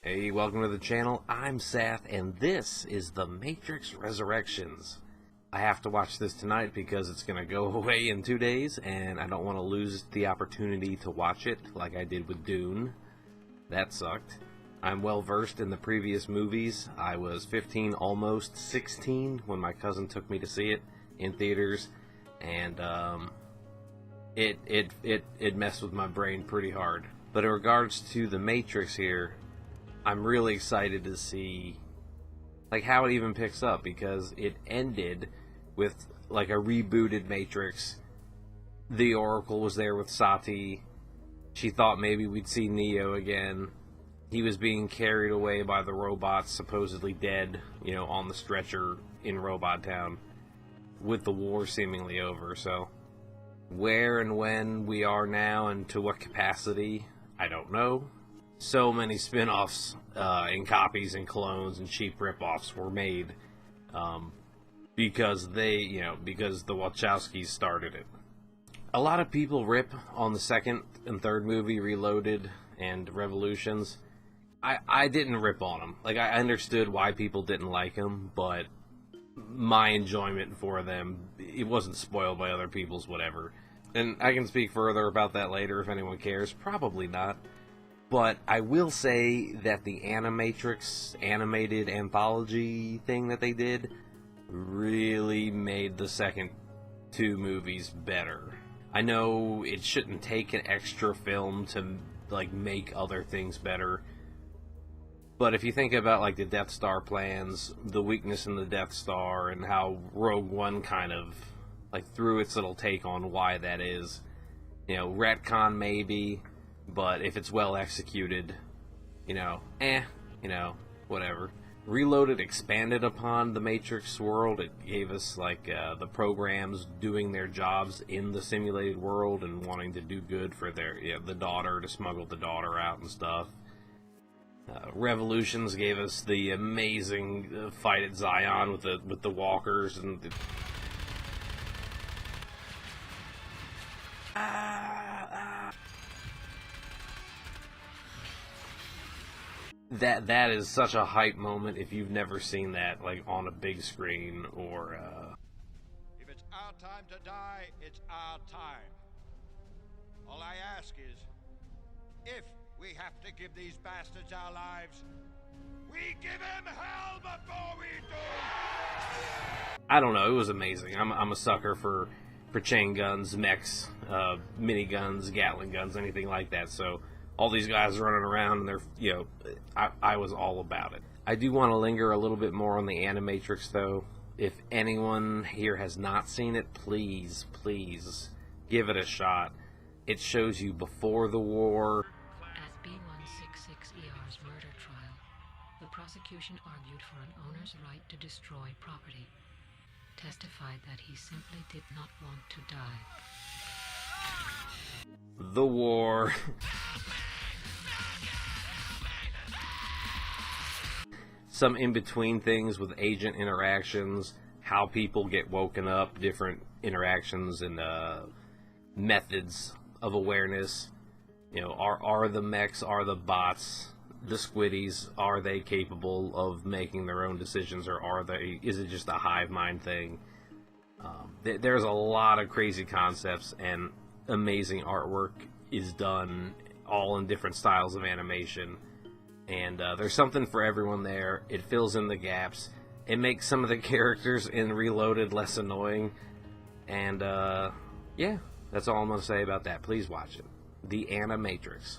Hey, welcome to the channel. I'm Seth, and this is The Matrix Resurrections. I have to watch this tonight because it's going to go away in 2 days, and I don't want to lose the opportunity to watch it like I did with Dune. That sucked. I'm well versed in the previous movies. I was 15, almost 16, when my cousin took me to see it in theaters, and it messed with my brain pretty hard. But in regards to The Matrix here, I'm really excited to see like how it even picks up, because it ended with like a rebooted Matrix. The Oracle was there with Sati. She thought maybe we'd see Neo again. He was being carried away by the robots, supposedly dead, on the stretcher in Robot Town, with the war seemingly over. So where and when we are now and to what capacity, I don't know. So many spin-offs and copies and clones and cheap rip-offs were made because because the Wachowskis started it. A lot of people rip on the second and third movie, Reloaded and Revolutions. I didn't rip on them. Like, I understood why people didn't like them, but my enjoyment for them, it wasn't spoiled by other people's whatever. And I can speak further about that later if anyone cares. Probably not. But I will say that the Animatrix animated anthology thing that they did really made the second two movies better. I know it shouldn't take an extra film to make other things better, but if you think about like the Death Star plans, the weakness in the Death Star, and how Rogue One kind of threw its little take on why that is, retcon maybe. But if it's well executed, whatever. Reloaded expanded upon the Matrix world. It gave us the programs doing their jobs in the simulated world and wanting to do good for the daughter, to smuggle the daughter out and stuff. Revolutions gave us the amazing fight at Zion with the walkers and That is such a hype moment if you've never seen that on a big screen or If it's our time to die, it's our time. All I ask is, if we have to give these bastards our lives, we give them hell before we do. I don't know, it was amazing. I'm a sucker for chain guns, mechs, miniguns, Gatling guns, anything like that. So all these guys running around, and they're, I was all about it. I do want to linger a little bit more on the Animatrix, though. If anyone here has not seen it, please give it a shot. It shows you before the war. At B166ER's murder trial, the prosecution argued for an owner's right to destroy property, testified that he simply did not want to die. The war. Some in-between things with agent interactions, how people get woken up, different interactions and methods of awareness. Are the mechs, are the bots, the squiddies, are they capable of making their own decisions, or is it just a hive mind thing? There's a lot of crazy concepts, and amazing artwork is done all in different styles of animation, and there's something for everyone there. It fills in the gaps. It makes some of the characters in Reloaded less annoying, and yeah, that's all I'm going to say about that. Please watch it. The Animatrix.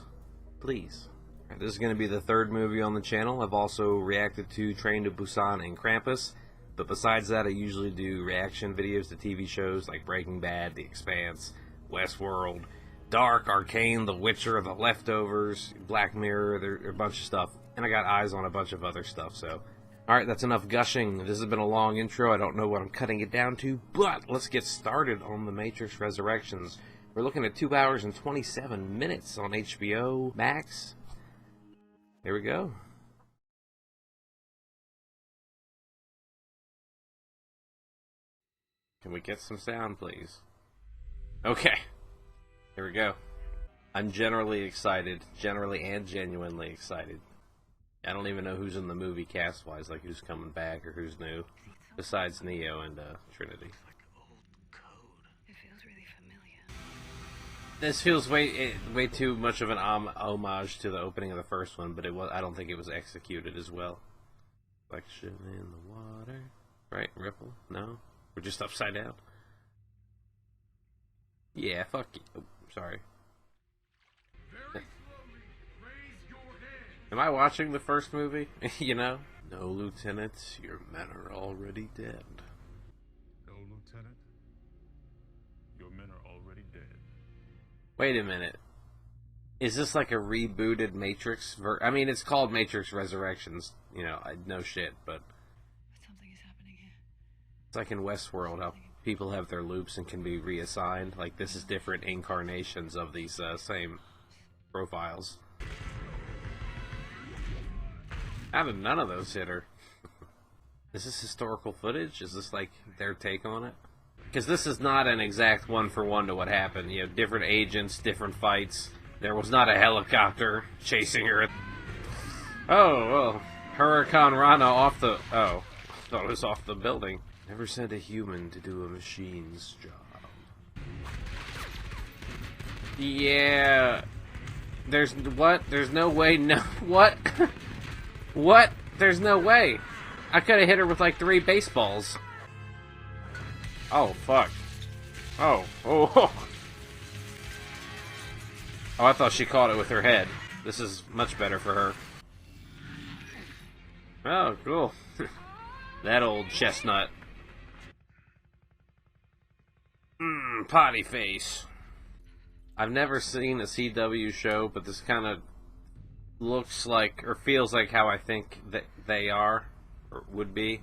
Please. Right, this is going to be the third movie on the channel. I've also reacted to Train to Busan and Krampus, but besides that, I usually do reaction videos to TV shows like Breaking Bad, The Expanse, Westworld, Dark, Arcane, The Witcher, The Leftovers, Black Mirror. There are a bunch of stuff, and I got eyes on a bunch of other stuff. So, alright, that's enough gushing. This has been a long intro. I don't know what I'm cutting it down to, but let's get started on The Matrix Resurrections. We're looking at 2 hours and 27 minutes on HBO Max. Here we go. Can we get some sound, please? Okay. Here we go. I'm generally excited. Generally and genuinely excited. I don't even know who's in the movie cast-wise, like who's coming back or who's new, besides Neo and Trinity. It feels really familiar. This feels way too much of an homage to the opening of the first one, but I don't think it was executed as well. Reflection in the water, right? Ripple? No, we're just upside down. Yeah, fuck you. Oh, sorry. Am I watching the first movie? You know? No, Lieutenant, your men are already dead. No, Lieutenant. Your men are already dead. Wait a minute. Is this like a rebooted Matrix? I mean, it's called Matrix Resurrections. You know, no shit, but... But something is happening here. It's like in Westworld, how people have their loops and can be reassigned. Like, this is different incarnations of these same profiles. How did none of those hit her? Is this historical footage? Is this like their take on it? Because this is not an exact one-for-one to what happened. You know, different agents, different fights. There was not a helicopter chasing her. Oh, well, Hurricane Rana off the... Oh, I thought it was off the building. Never sent a human to do a machine's job. Yeah. There's... What? There's no way... No... What? What? There's no way. I could have hit her with like 3 baseballs. Oh, fuck. Oh. Oh. Oh, I thought she caught it with her head. This is much better for her. Oh, cool. That old chestnut. Potty face. I've never seen a CW show, but this kind of looks like, or feels like how I think that they are, or would be.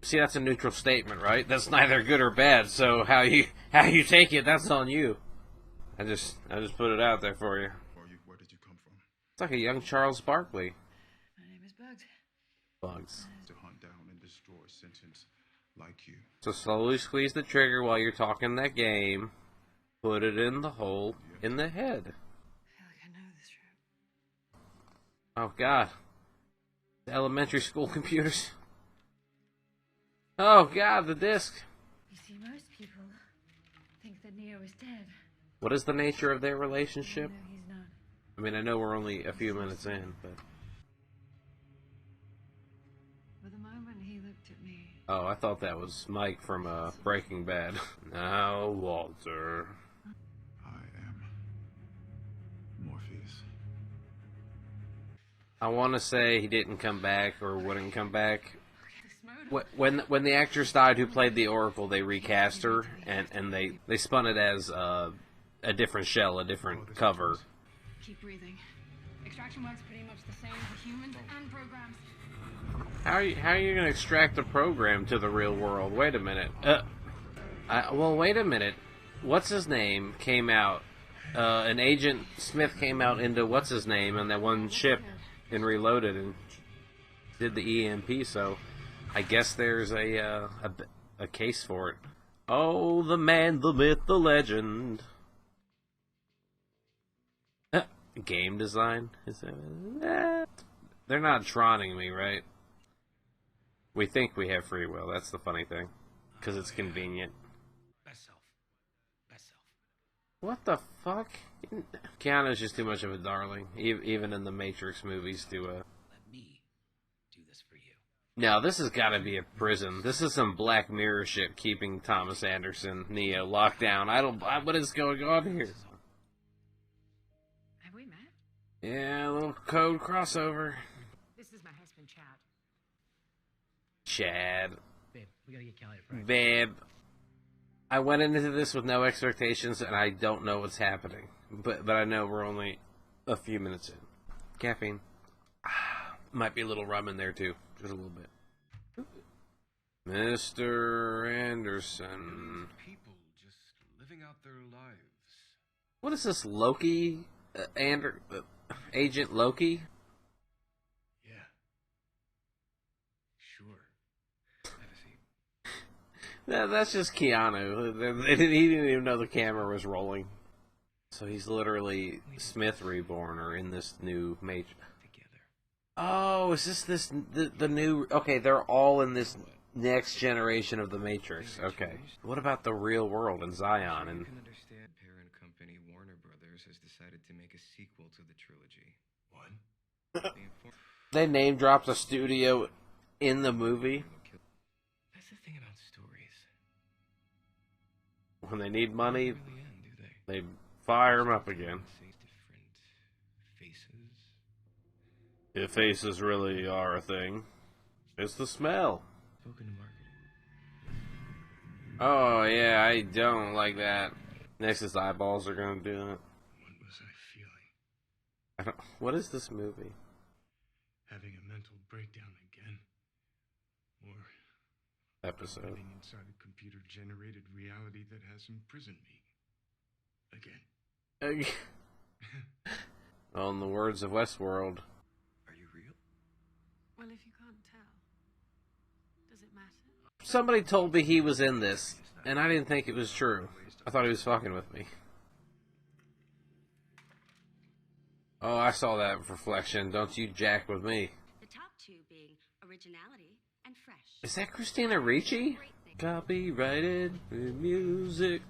See, that's a neutral statement, right? That's neither good or bad, so how you take it, that's on you. I just put it out there for you. Where did you come from? It's like a young Charles Barkley. My name is Bugs. Bugs. To hunt down and destroy sentients like you. So slowly squeeze the trigger while you're talking that game. Put it in the hole in the head. I feel like I know this room. Oh, God. Elementary school computers. Oh, God, the disc. You see, most people think that Neo is dead. What is the nature of their relationship? No, he's not. I mean, I know we're only a few minutes in, but... For the moment he looked at me, Oh, I thought that was Mike from Breaking Bad. Now, Walter. I am Morpheus. I want to say he didn't come back or wouldn't come back. this mode. When the actress died who played the Oracle, they recast her, and they spun it as a different shell, a different cover. Keep breathing. Extraction works pretty much the same for humans and programs. How are you going to extract a program to the real world? Wait a minute. Well, wait a minute. What's his name came out? An Agent Smith came out into what's his name on that one ship and reloaded and did the EMP. So I guess there's a case for it. Oh, the man, the myth, the legend. Game design? Is that... They're not Troning me, right? We think we have free will. That's the funny thing. Because it's convenient. Best self. Best self. What the fuck? Keanu's just too much of a darling. Even in the Matrix movies to... Let me do this for you. No, this has got to be a prison. This is some Black Mirror shit keeping Thomas Anderson, Neo, locked down. What is going on here? Have we met? Yeah, a little code crossover. This is my husband, Chad. Chad. Babe, we gotta get Callie to practice. Babe. I went into this with no expectations, and I don't know what's happening. But I know we're only a few minutes in. Caffeine. Might be a little rum in there, too. Just a little bit. Mr. Anderson. People just living out their lives. What is this, Loki? Agent Loki? Yeah. Sure. Have a seat. That's just Keanu. He didn't even know the camera was rolling. So he's literally Smith Reborn, or in this new Matrix. Together. Oh, is this the new? Okay, they're all in this next generation of the Matrix. Okay. What about the real world and Zion? You And can understand parent company Warner Brothers has decided to make a sequel to the trilogy. What? they name dropped a studio in the movie. That's the thing about stories. When they need money, They don't really end, do they? they fire them up again. Different faces. If faces really are a thing, it's the smell. Spoken to marketing. Oh yeah, I don't like that. Nexus eyeballs are gonna do it. What was I feeling? I don't. What is this movie? Having a mental breakdown again? Or Episode. living inside a computer-generated reality that has imprisoned me? Again. Well, in the words of Westworld, Are you real? Well, if you can't tell, does it matter? somebody told me he was in this, and I didn't think it was true. I thought he was fucking with me. Oh, I saw that reflection. Don't you jack with me. The top two being originality and fresh. Is that Christina Ricci? Copyrighted music.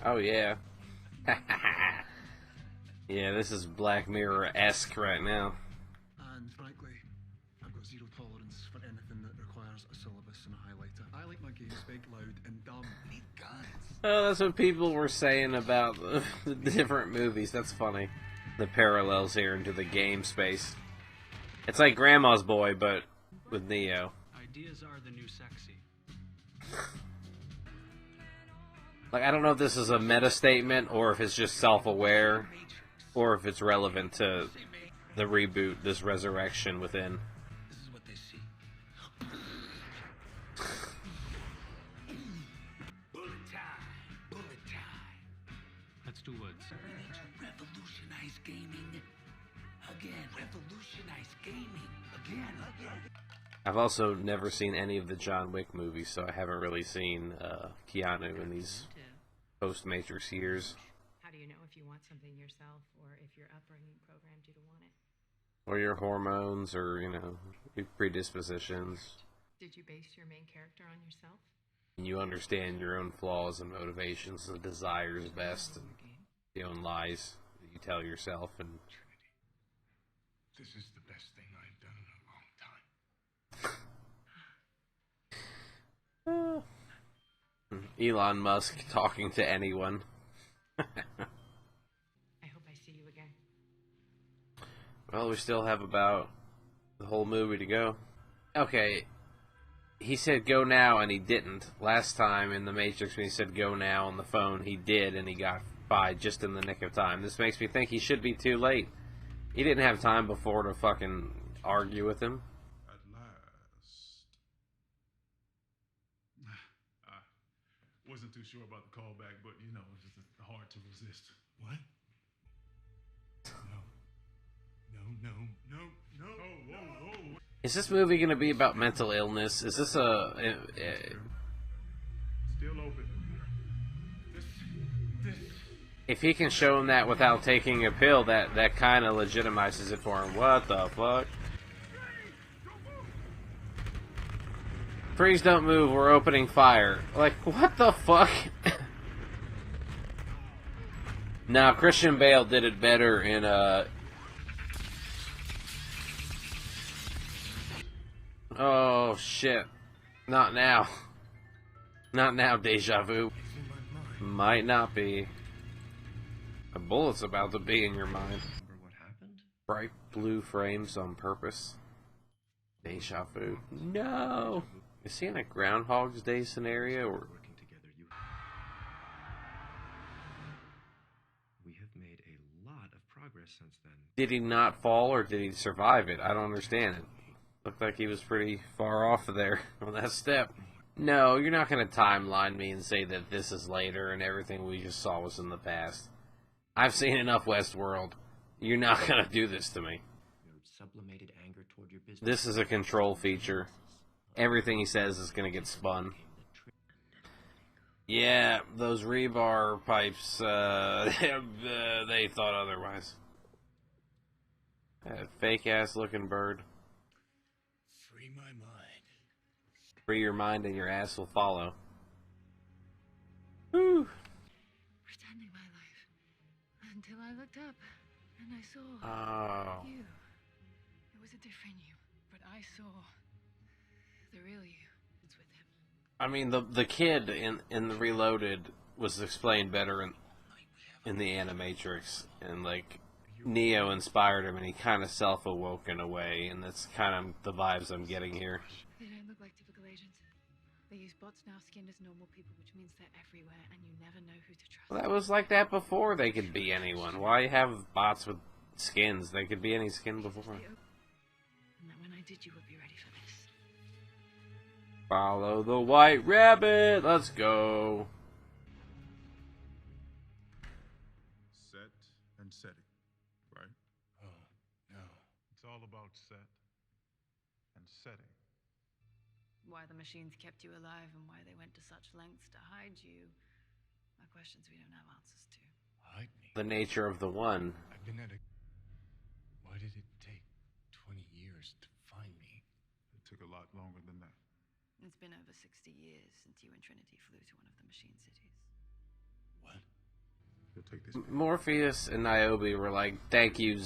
Oh, yeah. Yeah, this is Black Mirror-esque right now. And frankly, I've got zero tolerance for anything that requires a syllabus and a highlighter. I like my games big, loud, and dumb. Need guns. Oh, that's what people were saying about the different movies. That's funny. The parallels here into the game space. It's like Grandma's Boy, but with Neo. Ideas are the new sexy. Like, I don't know if this is a meta statement or if it's just self-aware or if it's relevant to the reboot, this resurrection within. This is what they see. Bullet time! Bullet time! That's 2 words. Revolutionize gaming. Again. Revolutionize gaming. Again. I've also never seen any of the John Wick movies, so I haven't really seen Keanu in these post-Matrix years. How do you know if you want something yourself or if your upbringing programmed you to want it? Or your hormones, or, you know, your predispositions. Did you base your main character on yourself? And you understand your own flaws and motivations and desires best, and the own lies that you tell yourself. And This is the best thing I've done in a long time. Elon Musk talking to anyone. I hope I see you again. Well, we still have about the whole movie to go. Okay, he said go now and he didn't. Last time in The Matrix when he said go now on the phone, he did and he got by just in the nick of time. This makes me think he should be too late. He didn't have time before to fucking argue with him. At last. I wasn't too sure about the callback, but you know, it's just hard to resist. What? No. Whoa. Is this movie going to be about mental illness? Is this Still open. This. if he can show him that without taking a pill, that kind of legitimizes it for him. What the fuck? Freeze, don't move, we're opening fire. Like, what the fuck? Now, Christian Bale did it better in, oh, shit. Not now. Not now, Deja Vu. Might not be. A bullet's about to be in your mind. Remember what happened? Bright blue frames on purpose. Deja Vu. No! Is he in a Groundhog's Day scenario? Or Working together, we have made a lot of progress since then. did he not fall or did he survive it? I don't understand it. Looked like he was pretty far off of there on that step. No, you're not going to timeline me and say that this is later and everything we just saw was in the past. I've seen enough Westworld. You're not going to do this to me. Your sublimated anger toward your business. This is a control feature. Everything he says is going to get spun. Yeah, those rebar pipes, they thought otherwise. That fake ass looking bird. Free my mind. Free your mind and your ass will follow. Whew. Pretending my life. Until I looked up and I saw Oh. you. It was a different you, but I saw the real you. It's with him. I mean, the kid in the Reloaded was explained better in the Animatrix, and like Neo inspired him, and he kind of self-awoke in a way, and that's kind of the vibes I'm getting here. They don't look like typical agents. They use bots now skinned as normal people, which means they're everywhere, and you never know who to trust. Well, that was like that before. They could be anyone. Why have bots with skins? They could be any skin before. And that when I did, you would be ready for this. Follow the white rabbit. Let's go. Set and setting, right? Oh, no. It's all about set and setting. Why the machines kept you alive and why they went to such lengths to hide you are questions we don't have answers to. Hide me. The nature of the one. I've been at a... Why did it take 20 years to find me? It took a lot longer than that. It's been over 60 years since you and Trinity flew to one of the machine cities. What? You'll take this. Morpheus and Niobe were like, thank you,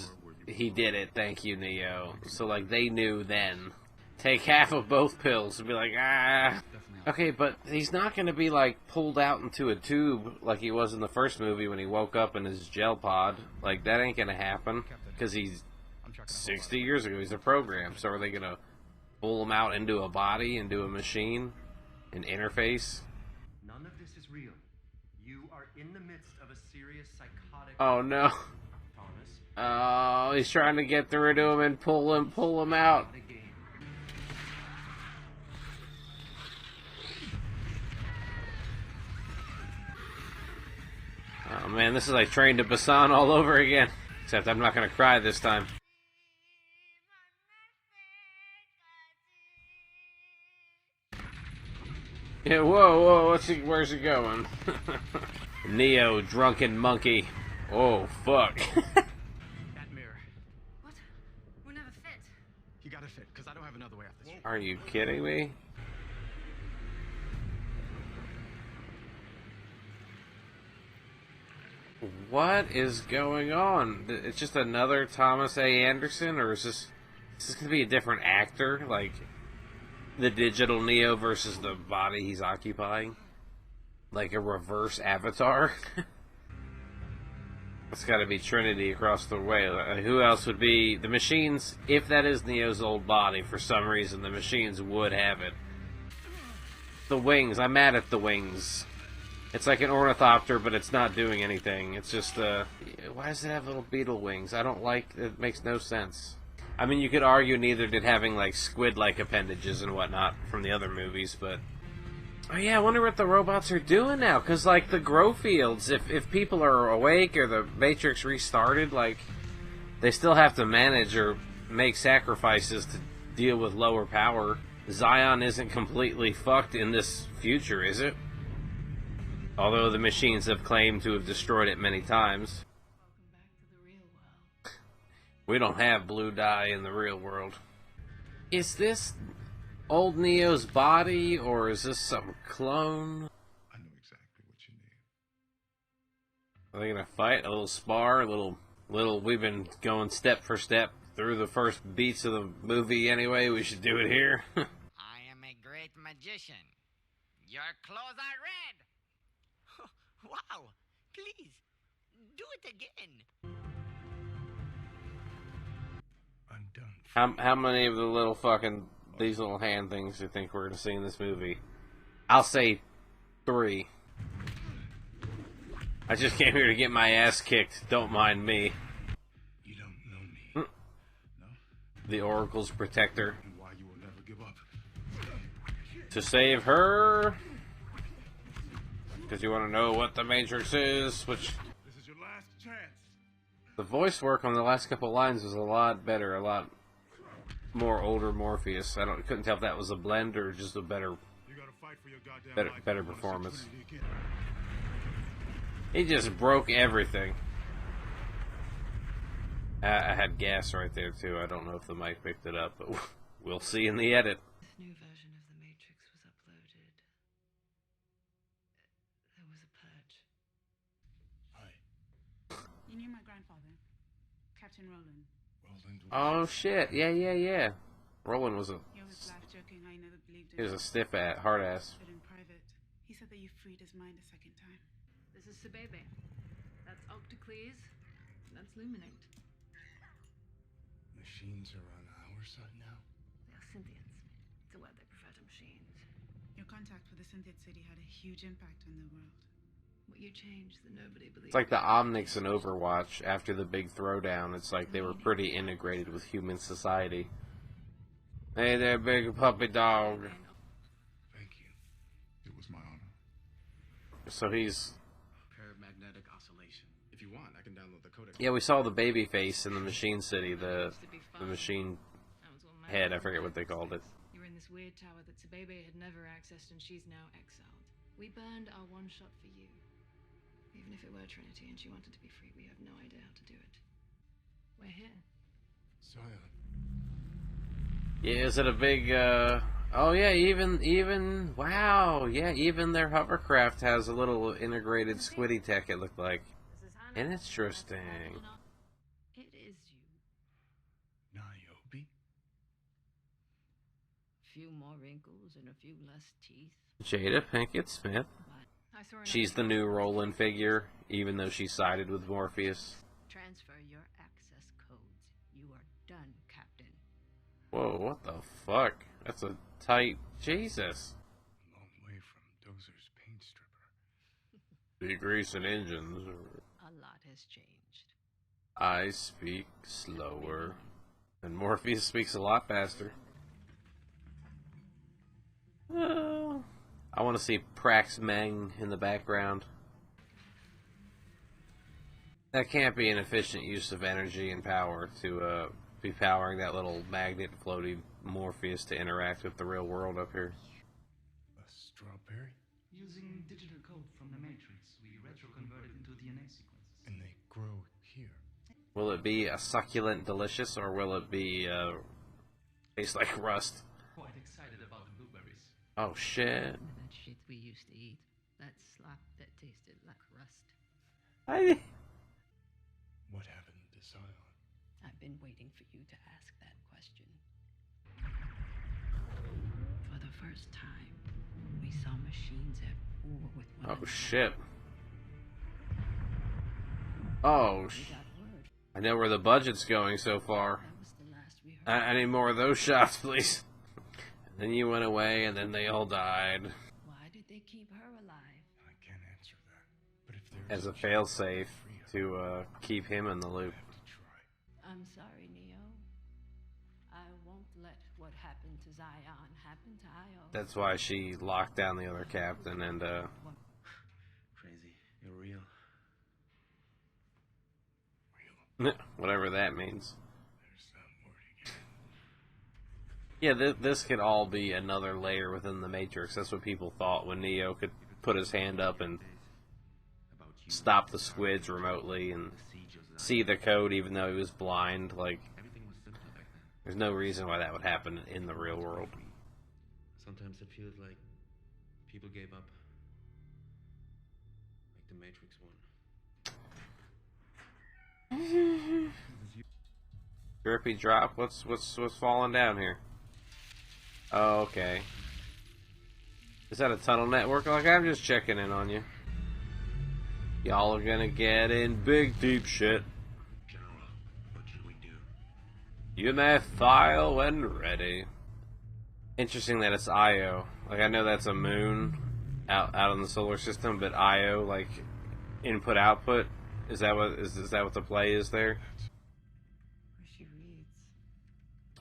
he did it, thank you, Neo. So, like, they knew then. Take half of both pills and be like, ah. Okay, but he's not going to be, like, pulled out into a tube like he was in the first movie when he woke up in his gel pod. Like, that ain't going to happen. Because he's 60 years ago, he's a program. So are they going to pull him out into a body, into a machine, an interface? None of this is real. You are in the midst of a serious psychotic... Oh, no. Thomas. Oh, he's trying to get through to him and pull him out. Oh man, this is like Train to Busan all over again. Except I'm not gonna cry this time. Yeah, whoa, where's he going? Neo, drunken monkey. Oh, fuck. That mirror. What? We'll never fit. You gotta fit, because I don't have another way out this. Are you kidding me? What is going on? It's just another Thomas A. Anderson, or is this going to be a different actor? Like, the digital Neo versus the body he's occupying? Like a reverse Avatar? It's got to be Trinity across the way. Who else would be... The machines, if that is Neo's old body, for some reason, the machines would have it. The wings. I'm mad at the wings. It's like an ornithopter, but it's not doing anything. It's just, why does it have little beetle wings? I don't like... It makes no sense. I mean, you could argue neither did having, like, squid-like appendages and whatnot from the other movies, but... Oh yeah, I wonder what the robots are doing now, because, like, the grow fields, if people are awake or the Matrix restarted, like, they still have to manage or make sacrifices to deal with lower power. Zion isn't completely fucked in this future, is it? Although the machines have claimed to have destroyed it many times. Welcome back to the real world. We don't have blue dye in the real world. Is this old Neo's body, or is this some clone? I know exactly what you need. Are they gonna fight? A little spar? A little... We've been going step for step through the first beats of the movie anyway. We should do it here. I am a great magician. Your clothes are red. Wow. Please, do it again. I'm done. How many of the little fucking... These little hand things do you think we're gonna see in this movie? I'll say 3. I just came here to get my ass kicked. Don't mind me. You don't know me. No? The Oracle's protector. And why you will never give up. To save her. Because you want to know what the Matrix is, which... This is your last chance. The voice work on the last couple lines was a lot better, a lot more older Morpheus. Couldn't tell if that was a blend or just a better You gotta fight for your goddamn life. better You wanna see performance. Trinity again. He just broke everything. I had gas right there too. I don't know if the mic picked it up, but we'll see in the edit. This new version of the Matrix was uploaded. There was a purge. Hi. You knew my grandfather, Captain Roland. Roland was... Oh shit! Yeah. Roland was a He always laughed, joking how he never believed he it. was a stiff hard ass. But in private, he said that you freed his mind a second time. This is Sebebe. That's Octocles. That's Luminate. Machines are on our side now? They're Synthians. It's a word they prefer to machines. Your contact with the Synthetic City had a huge impact on the world. What you changed that nobody believed. It's like the Omnics in Overwatch after the big throwdown. It's like they were pretty integrated with human society. Hey there, big puppy dog. Thank you. It was my honor. So he's... Paramagnetic oscillation. If you want, I can download the codec. Yeah, we saw the baby face in the Machine City, the machine head, I forget what they called it. You were in this weird tower that Sebebe had never accessed, and she's now exiled. We burned our one shot for you. Even if it were Trinity and she wanted to be free, we have no idea how to do it. We're here. Zion. Yeah, is it a big, oh yeah, even, wow, yeah, even their hovercraft has a little integrated squiddy tech, it looked like. Interesting. It is you. Niobe? Few more wrinkles and a few less teeth. Jada Pinkett Smith. I saw her She's the new Roland figure, even though she sided with Morpheus. Transfer your access codes. You are done, Captain. Whoa, what the fuck? That's a tight... Jesus. A long way from Dozer's paint stripper. Degreasing engines. A lot has changed. I speak slower. And Morpheus speaks a lot faster. I want to see Prax Meng in the background. That can't be an efficient use of energy and power to be powering that little magnet floaty Morpheus to interact with the real world up here. A strawberry? Using digital code from the Matrix, we retro-convert it into DNA sequences. And they grow here. Will it be a succulent delicious, or will it be taste like rust? Quite excited about the blueberries. Oh shit. That shit we used to eat. That slop that tasted like rust. What happened to Zion? I've been waiting for you to ask that question. For the first time, we saw machines at war with one another. Oh shit. Oh We got word. I know where the budget's going so far. That was the last we heard. I need more of those shots, please. And then you went away, and then they all died. Why did they keep her alive? I can't answer that. But if there's As a failsafe to keep him in the loop. I have to try. I'm sorry, Neo. I won't let what happened to Zion happen to Io. That's why she locked down the other captain and Crazy. You're real. whatever that means. There's that word again. Yeah, this could all be another layer within the Matrix. That's what people thought when Neo could put his hand up and stop the squids remotely and see the code even though he was blind. Like, there's no reason why that would happen in the real world. Sometimes it feels like people gave up. Like the Matrix one. Drippy drop. What's falling down here? Oh, okay. Is that a tunnel network? Like, I'm just checking in on you. Y'all are gonna get in big deep shit. General, what should we do? You may file when ready. Interesting that it's Io. Like, I know that's a moon out in the solar system, but Io, like, input output. Is that what the play is there? Where she reads.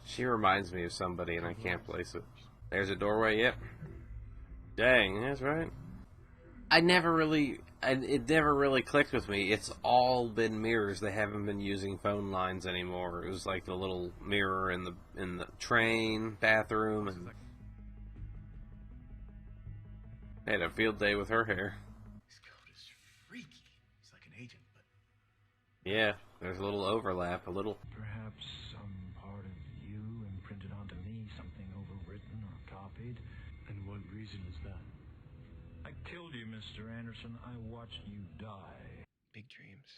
She reminds me of somebody, and I can't place it. There's a doorway. Yep. Dang, that's right. It never really clicked with me. It's all been mirrors. They haven't been using phone lines anymore. It was like the little mirror in the train bathroom, and they had a field day with her hair. This code is freaky. He's like an agent, but Yeah, There's a little overlap, a little. Perhaps some part of you imprinted onto me, something overwritten or copied. And what reason is that? I killed you, Mr. Anderson. I watched you die. Big dreams.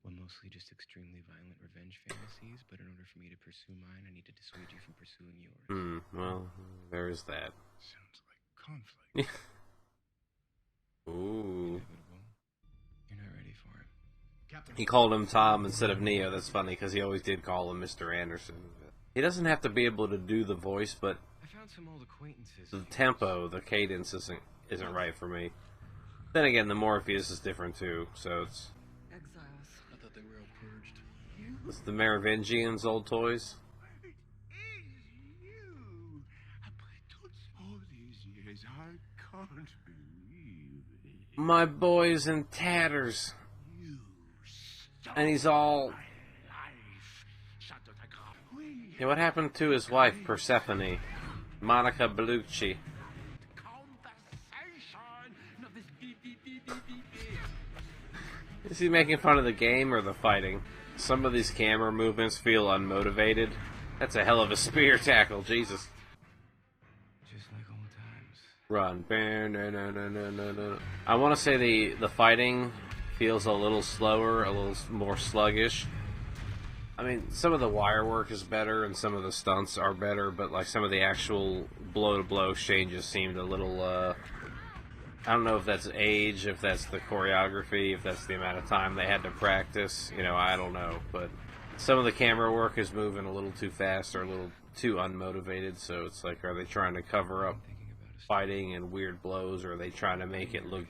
Well, mostly just extremely violent revenge fantasies, but in order for me to pursue mine, I need to dissuade you from pursuing yours. Well, there is that. Sounds like conflict. Ooh. You're not ready for it. Captain. He called him Tom instead of Neo. That's funny, because he always did call him Mr. Anderson. He doesn't have to be able to do the voice, but I found some old acquaintances. the tempo, the cadence isn't right for me. Then again, the Morpheus is different too, so it's... Exiles. I thought they were all purged. It's the Merovingians' old toys. It is you. But all these years, I can't believe it. My boy's in tatters. You And he's all... life. Yeah, what happened to his wife, Persephone? Monica Bellucci. Is he making fun of the game or the fighting? Some of these camera movements feel unmotivated. That's a hell of a spear tackle, Jesus. Just like old times. Run. No. I want to say the fighting feels a little slower, a little more sluggish. I mean, some of the wire work is better and some of the stunts are better, but like some of the actual blow-to-blow exchanges seemed a little, I don't know if that's age, if that's the choreography, if that's the amount of time they had to practice, you know, I don't know, but some of the camera work is moving a little too fast or a little too unmotivated, so it's like, are they trying to cover up fighting and weird blows, or are they trying to make it look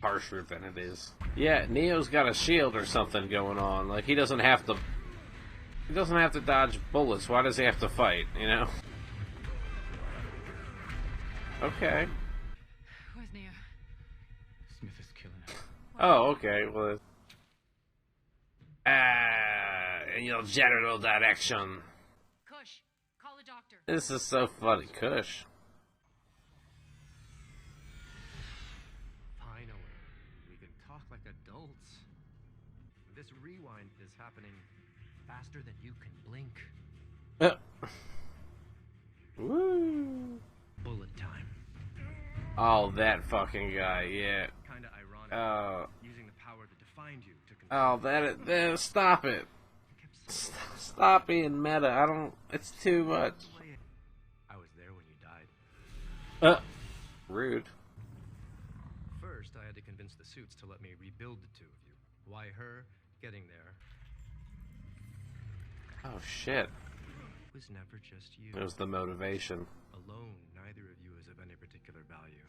harsher than it is? Yeah, Neo's got a shield or something going on, like he doesn't have to dodge bullets, why does he have to fight, you know? Okay. Where's Neo? Smith is killing him. Oh, okay, well... in your general direction. Kush, call a doctor. This is so funny, Kush. Finally, we can talk like adults. This rewind is happening faster than you can blink. Woo! Bullet time. Oh, that fucking guy, yeah. Kinda ironic. Using the power that defined you to Oh, that stop it. Stop being meta. I don't, it's too much. I was there when you died. Rude. First, I had to convince the suits to let me rebuild the two of you. Why her? Getting there. Oh, shit. It was never just you. It was the motivation. Alone, neither of you is of any particular value.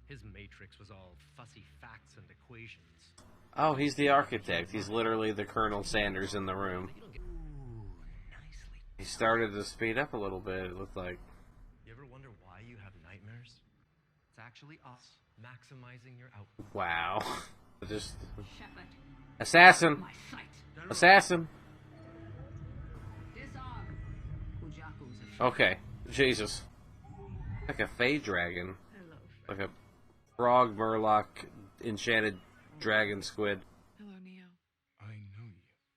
His matrix was all fussy facts and equations. Oh, he's the architect. He's literally the Colonel Sanders in the room. He started to speed up a little bit, it looked like. You ever wonder why you have nightmares? It's actually us maximizing your output. Wow. Just... Shepard. Assassin! My sight. Assassin! Disarm. Ujaku's Okay. Jesus. Like a Fey dragon. Like a frog, murloc, enchanted dragon squid. Hello, Neo. I know you.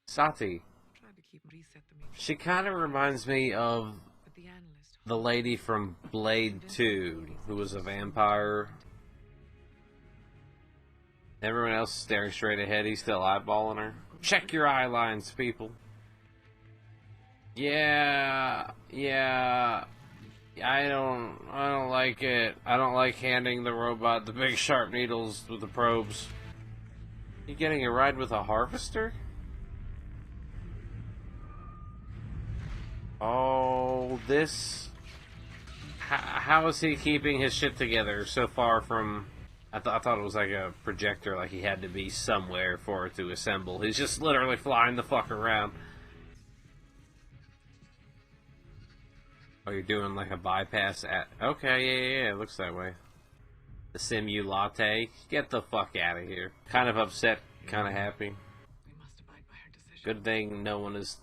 Sati. Tried to keep reset the matrix, She kind of reminds me of but the analyst. the lady from Blade 2, who was a vampire. Everyone else is staring straight ahead. He's still eyeballing her. Check your eye lines, people. Yeah. I don't like it. I don't like handing the robot the big sharp needles with the probes. You getting a ride with a harvester? Oh, this... How is he keeping his shit together so far from... I thought it was like a projector, like he had to be somewhere for it to assemble. He's just literally flying the fuck around. Oh, you're doing like a bypass at... Okay, yeah, it looks that way. The Simu Latte. Get the fuck out of here. Kind of upset, kind of happy. We must abide by her decision. Good thing no one is...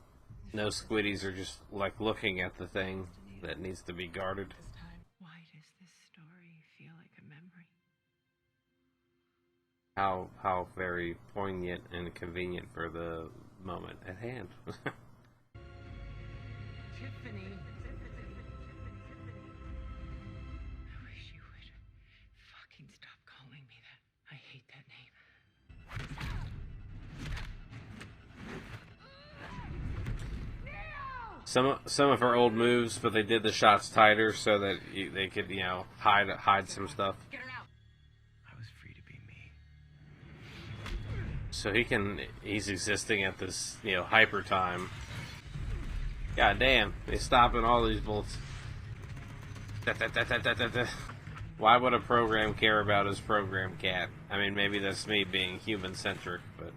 No squiddies are just, like, looking at the thing that needs to be guarded. This time. Why does this story feel like a memory? How very poignant and convenient for the moment at hand. Tiffany. I wish you would fucking stop calling me that. I hate that name. Some of her old moves, but they did the shots tighter so that they could, you know, hide some stuff. I was free to be me. So he's existing at this, you know, hyper time. God damn, they're stopping all these bullets. Why would a program care about his program cat? I mean, maybe that's me being human-centric, but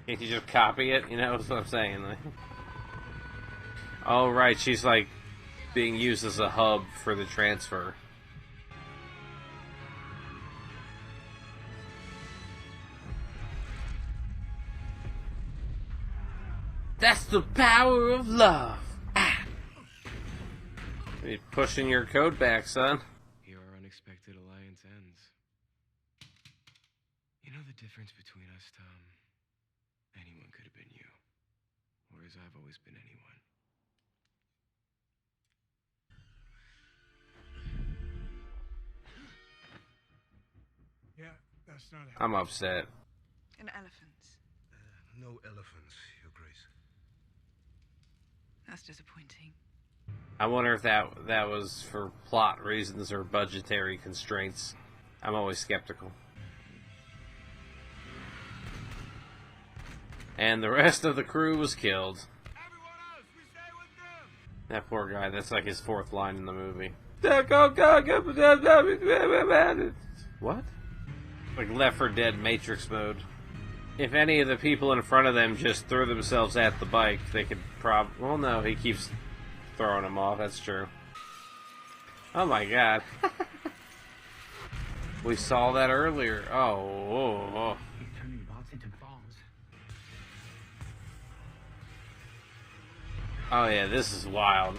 can't you just copy it? You know, that's what I'm saying. Like, oh, right, she's like being used as a hub for the transfer. That's the power of love. Ah. You're pushing your code back, son. Here our unexpected alliance ends. You know the difference between us, Tom? Anyone could have been you. Whereas I've always been anyone. Yeah, that's not how. I'm upset. An elephant. No elephants, Your Grace. That's disappointing. I wonder if that was for plot reasons or budgetary constraints. I'm always skeptical. And the rest of the crew was killed. That poor guy, that's like his fourth line in the movie. What? Like Left 4 Dead Matrix mode. If any of the people in front of them just threw themselves at the bike, they could well, no, he keeps throwing them off, that's true. Oh my god. We saw that earlier. Oh. Turning bots into bombs. Oh yeah, this is wild.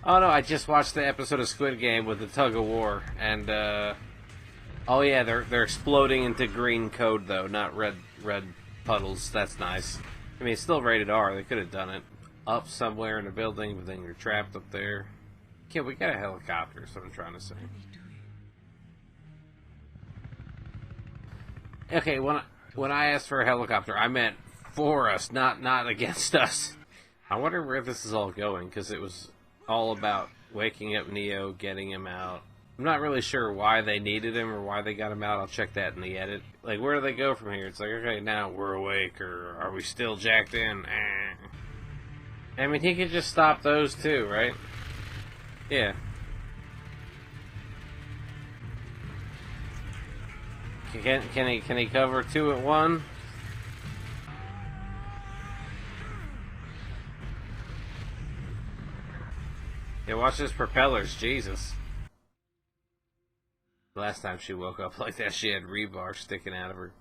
Oh no, I just watched the episode of Squid Game with the tug of war, and oh yeah, they're exploding into green code though, not red puddles. That's nice. I mean, it's still rated R. They could have done it up somewhere in a building, but then you're trapped up there. Yeah, we got a helicopter. Is what I'm trying to say. Okay, when I asked for a helicopter, I meant for us, not against us. I wonder where this is all going, because it was all about waking up Neo, getting him out. I'm not really sure why they needed him or why they got him out. I'll check that in the edit. Like, where do they go from here? It's like, okay, now we're awake, or are we still jacked in? I mean, he could just stop those too, right? Yeah. Can he cover two at one? Yeah, watch his propellers, Jesus. Last time she woke up like that, she had rebar sticking out of her.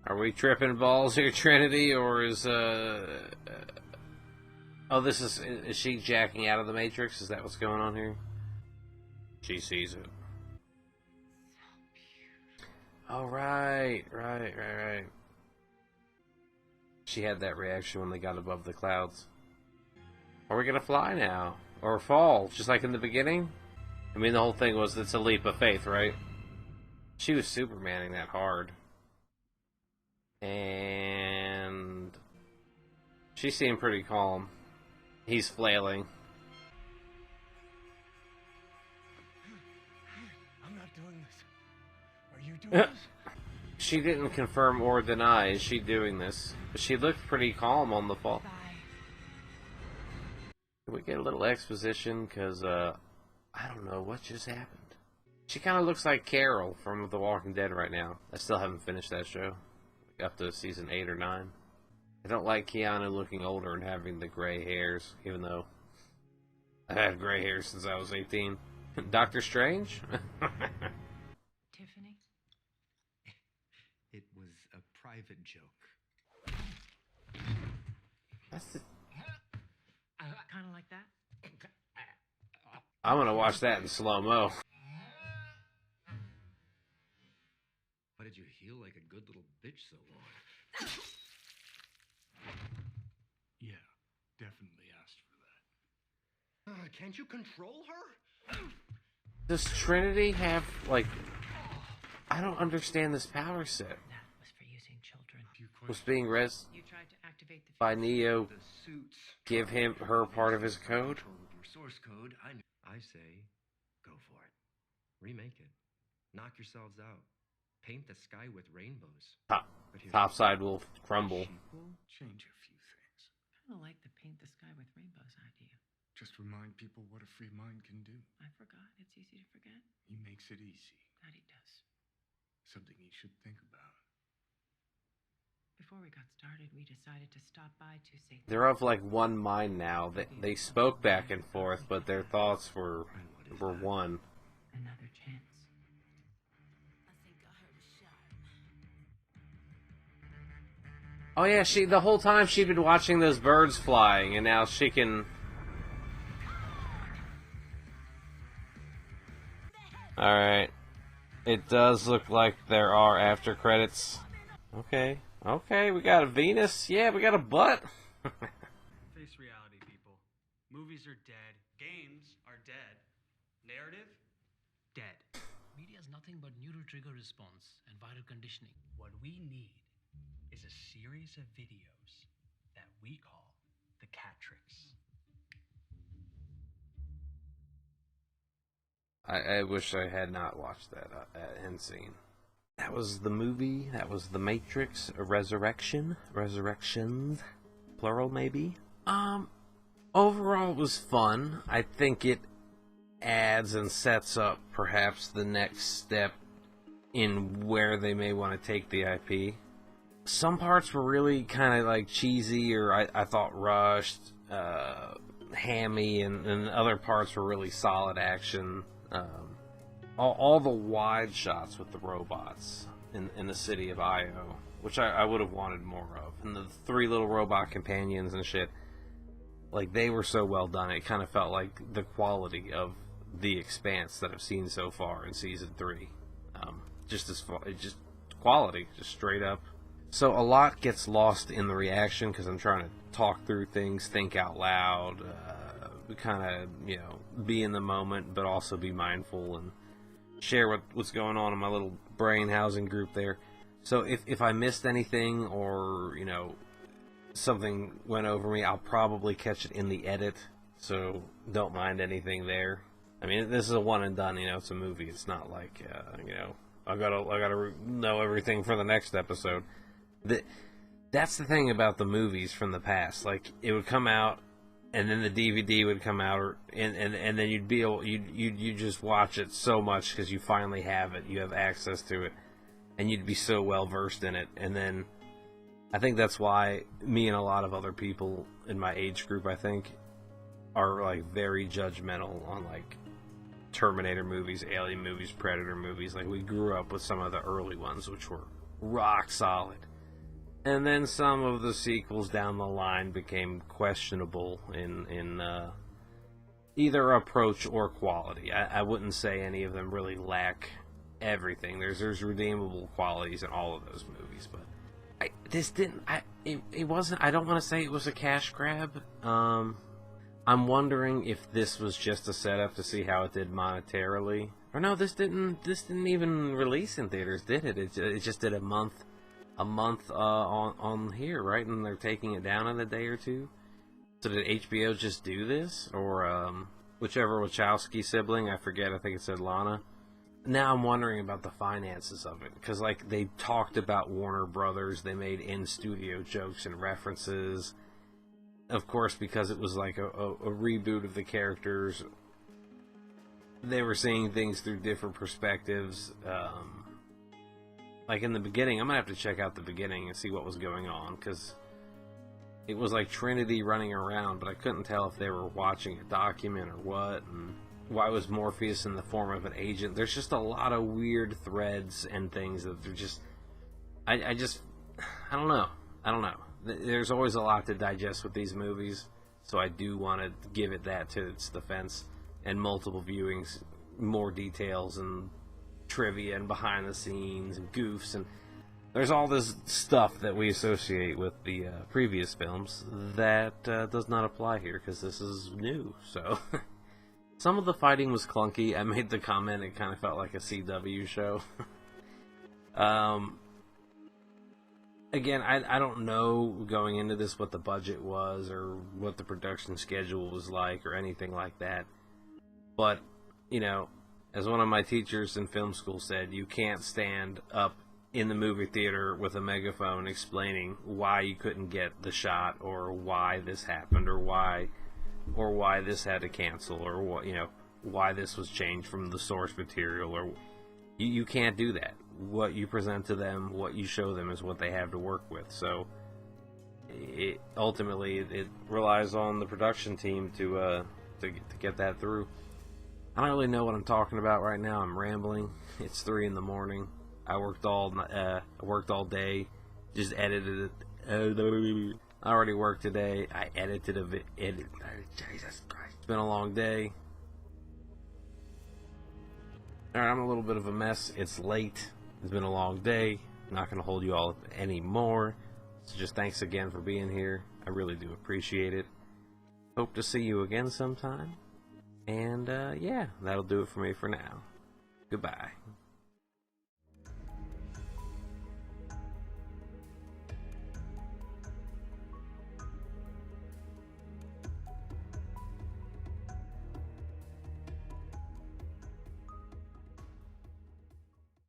Are we tripping balls here, Trinity, or is oh, this is she jacking out of the Matrix? Is that what's going on here? She sees it. Oh, right. She had that reaction when they got above the clouds. Are we gonna fly now? Or fall, just like in the beginning? I mean, the whole thing was it's a leap of faith, right? She was Supermaning that hard. And she seemed pretty calm. He's flailing. I'm not doing this. Are you doing this? She didn't confirm or deny, is she doing this? But she looked pretty calm on the fall. Can we get a little exposition? Because, I don't know what just happened. She kind of looks like Carol from The Walking Dead right now. I still haven't finished that show. Up to season 8 or 9. I don't like Keanu looking older and having the gray hairs, even though I've had gray hair since I was 18. Doctor Strange? Tiffany? It was a private joke. That's the... Kind of like that? I'm gonna watch that in slow-mo. What did you heal like a good Can't you control her? Does Trinity have, like... I don't understand this power set. That was for using children. Was being res You tried to activate the by Neo The suits. give her part of his code? Your source code. I say, go for it. Remake it. Knock yourselves out. Paint the sky with rainbows. Topside will crumble. We'll change a few things. Kind of like the paint the sky with rainbows idea. Just remind people what a free mind can do. I forgot. It's easy to forget. He makes it easy. That he does. Something you should think about. Before we got started, we decided to stop by to say They're of like one mind now. They spoke back and forth, but their thoughts were one. another chance. Oh yeah, the whole time she'd been watching those birds flying, and now she can... Alright. It does look like there are after credits. Okay. Okay, we got a Venus. Yeah, we got a butt. Face reality, people. Movies are dead. Games are dead. Narrative? Dead. Media is nothing but neural trigger response and viral conditioning. What we need is a series of videos that we call the Catrix. I wish I had not watched that end scene. That was the movie. That was The Matrix Resurrection. Resurrections. Plural, maybe? Overall, it was fun. I think it adds and sets up perhaps the next step in where they may want to take the IP. Some parts were really kind of like cheesy, or I thought rushed, hammy, and other parts were really solid action. All the wide shots with the robots in the city of Io, which I would have wanted more of, and the 3 little robot companions and shit, like, they were so well done. It kind of felt like the quality of The Expanse that I've seen so far in season 3. Just quality, just straight up. So a lot gets lost in the reaction because I'm trying to talk through things, think out loud, kind of, be in the moment, but also be mindful and share what's going on in my little brain housing group there. So if I missed anything or, something went over me, I'll probably catch it in the edit, so don't mind anything there. I mean, this is a one and done, it's a movie. It's not like, I gotta know everything for the next episode. That's the thing about the movies from the past. Like, it would come out, and then the DVD would come out, and then you'd just watch it so much because you finally have it, you have access to it, and you'd be so well versed in it. And then I think that's why me and a lot of other people in my age group, I think, are like very judgmental on like Terminator movies, Alien movies, Predator movies. Like, we grew up with some of the early ones, which were rock solid. And then some of the sequels down the line became questionable in either approach or quality. I wouldn't say any of them really lack everything. There's redeemable qualities in all of those movies, but it wasn't. I don't want to say it was a cash grab. I'm wondering if this was just a setup to see how it did monetarily. Or no, this didn't even release in theaters, did it? It just did a month on here, right? And they're taking it down in a day or two. So did HBO just do this, or whichever Wachowski sibling? I forget. I think it said Lana. Now I'm wondering about the finances of it, because like they talked about Warner Brothers, they made in-studio jokes and references. Of course, because it was like a reboot of the characters, they were seeing things through different perspectives. Like in the beginning, I'm going to have to check out the beginning and see what was going on, because it was like Trinity running around, but I couldn't tell if they were watching a document or what, and why was Morpheus in the form of an agent. There's just a lot of weird threads and things that they're just... I don't know. There's always a lot to digest with these movies, so I do want to give it that to its defense, and multiple viewings, more details and trivia and behind the scenes and goofs, and there's all this stuff that we associate with the previous films that does not apply here because this is new. So some of the fighting was clunky. I made the comment it kind of felt like a CW show. Again, I don't know going into this what the budget was or what the production schedule was like or anything like that. But, you know, as one of my teachers in film school said, you can't stand up in the movie theater with a megaphone explaining why you couldn't get the shot or why this happened or why this had to cancel or what, you know, why this was changed from the source material, or you can't do that. What you present to them, what you show them is what they have to work with. So ultimately it relies on the production team to get that through. I don't really know what I'm talking about right now. I'm rambling. It's 3 in the morning. I worked all day. Just edited it. I already worked today. I edited a Jesus Christ. It's been a long day. Alright, I'm a little bit of a mess. It's late. It's been a long day. I'm not going to hold you all up anymore. So just thanks again for being here. I really do appreciate it. Hope to see you again sometime. And, yeah, that'll do it for me for now. Goodbye.